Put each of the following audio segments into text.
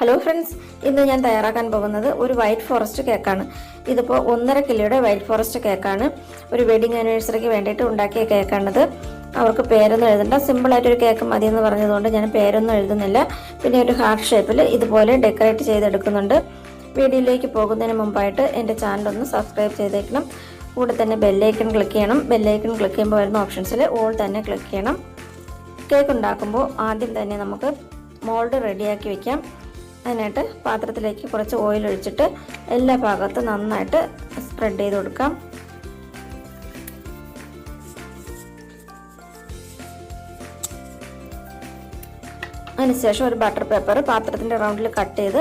Hello friends, ഇന്ന് ഞാൻ തയ്യാറാക്കാൻ പോകുന്നത് ഒരു വൈറ്റ് ഫോറസ്റ്റ് കേക്കാണ്. ഇതിപ്പോൾ 1.5 കിലോയുടെ വൈറ്റ് ഫോറസ്റ്റ് കേക്കാണ്. ഒരു വെഡിങ് ആനിവേഴ്സറിക്ക് വേണ്ടിയിട്ട് ഉണ്ടാക്കിയ കേക്കാണിത്. അവർക്ക് പേരൊന്നും എഴുതണ്ട, സിമ്പിളായിട്ടൊരു കേക്ക് മതി എന്ന് പറഞ്ഞതുകൊണ്ട് ഞാൻ പേരൊന്നും എഴുതുന്നില്ല. പിന്നെ ഒരു ഹാർട്ട് ഷേപ്പിൽ ഇതുപോലെ ഡെക്കറേറ്റ് ചെയ്തെടുക്കുന്നുണ്ട്. വീഡിയോയിലേക്ക് പോകുന്നതിന് മുമ്പായിട്ട് എൻ്റെ ചാനലൊന്ന് സബ്സ്ക്രൈബ് ചെയ്തേക്കണം. കൂടെ തന്നെ ബെല്ലൈക്കൺ ക്ലിക്ക് ചെയ്യണം. ബെല്ലൈക്കൺ ക്ലിക്ക് ചെയ്യുമ്പോൾ വരുന്ന ഓപ്ഷൻസിൽ ഓൾ തന്നെ ക്ലിക്ക് ചെയ്യണം. കേക്ക് ഉണ്ടാക്കുമ്പോൾ ആദ്യം തന്നെ നമുക്ക് മോൾഡ് റെഡിയാക്കി വയ്ക്കാം. അതിനായിട്ട് പാത്രത്തിലേക്ക് കുറച്ച് ഓയിൽ ഒഴിച്ചിട്ട് എല്ലാ ഭാഗത്തും നന്നായിട്ട് സ്പ്രെഡ് ചെയ്ത് കൊടുക്കാം. അതിനുശേഷം ഒരു ബട്ടർ പേപ്പർ പാത്രത്തിൻ്റെ റൗണ്ടിൽ കട്ട് ചെയ്ത്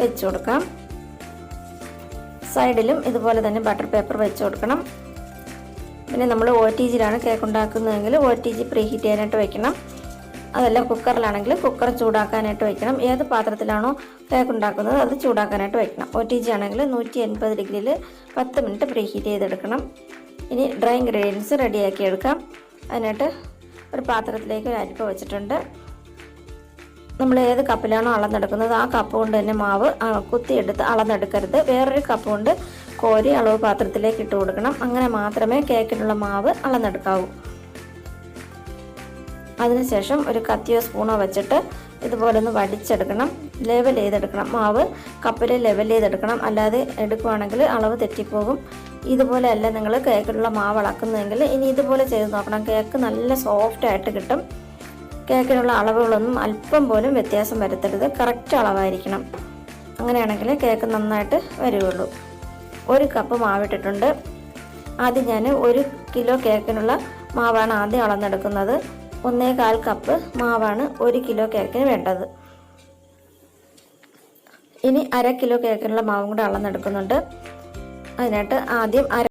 വെച്ച് കൊടുക്കാം. സൈഡിലും ഇതുപോലെ തന്നെ ബട്ടർ പേപ്പർ വെച്ച് കൊടുക്കണം. പിന്നെ നമ്മൾ OTGയിലാണ് കേക്ക് ഉണ്ടാക്കുന്നതെങ്കിൽ OTG പ്രീ ഹീറ്റ് ചെയ്യാനായിട്ട് വയ്ക്കണം. അതല്ല കുക്കറിലാണെങ്കിൽ കുക്കർ ചൂടാക്കാനായിട്ട് വയ്ക്കണം. ഏത് പാത്രത്തിലാണോ കേക്ക് ഉണ്ടാക്കുന്നത് അത് ചൂടാക്കാനായിട്ട് വയ്ക്കണം. OTG ആണെങ്കിൽ 180 ഡിഗ്രിയിൽ 10 മിനിറ്റ് പ്രീ ഹീറ്റ് ചെയ്തെടുക്കണം. ഇനി ഡ്രൈ ഇൻഗ്രീഡിയൻസ് റെഡിയാക്കി എടുക്കാം. അതിനായിട്ട് ഒരു പാത്രത്തിലേക്ക് ഒരു അരിപ്പ വെച്ചിട്ടുണ്ട്. നമ്മൾ ഏത് കപ്പിലാണോ അളന്നെടുക്കുന്നത് ആ കപ്പ് കൊണ്ട് തന്നെ മാവ് കുത്തിയെടുത്ത് അളന്നെടുക്കരുത്. വേറൊരു കപ്പ് കൊണ്ട് കോരി അളവ് പാത്രത്തിലേക്ക് ഇട്ട് കൊടുക്കണം. അങ്ങനെ മാത്രമേ കേക്കിനുള്ള മാവ് അളന്നെടുക്കാവൂ. അതിനുശേഷം ഒരു കത്തിയോ സ്പൂണോ വെച്ചിട്ട് ഇതുപോലെ ഒന്ന് വടിച്ചെടുക്കണം. ലെവൽ ചെയ്തെടുക്കണം. മാവ് കപ്പിൽ ലെവൽ ചെയ്തെടുക്കണം. അല്ലാതെ എടുക്കുവാണെങ്കിൽ അളവ് തെറ്റിപ്പോകും. ഇതുപോലെ അല്ല നിങ്ങൾ കേക്കിനുള്ള മാവ് അളക്കുന്നതെങ്കിൽ ഇനി ഇതുപോലെ ചെയ്ത് നോക്കണം. കേക്ക് നല്ല സോഫ്റ്റായിട്ട് കിട്ടും. കേക്കിനുള്ള അളവുകളൊന്നും അല്പം പോലും വ്യത്യാസം വരുത്തരുത്. കറക്റ്റ് അളവായിരിക്കണം. അങ്ങനെയാണെങ്കിൽ കേക്ക് നന്നായിട്ട് വരികയുള്ളൂ. 1 കപ്പ് മാവിട്ടിട്ടുണ്ട്. ആദ്യം ഞാൻ 1 കിലോ കേക്കിനുള്ള മാവാണ് ആദ്യം അളന്നെടുക്കുന്നത്. 1.25 കപ്പ് മാവാണ് 1 കിലോ കേക്കിന് വേണ്ടത്. ഇനി 1/2 കിലോ കേക്കിനുള്ള മാവും കൂടെ അളന്നെടുക്കുന്നുണ്ട്. അതിനായിട്ട് ആദ്യം 1/2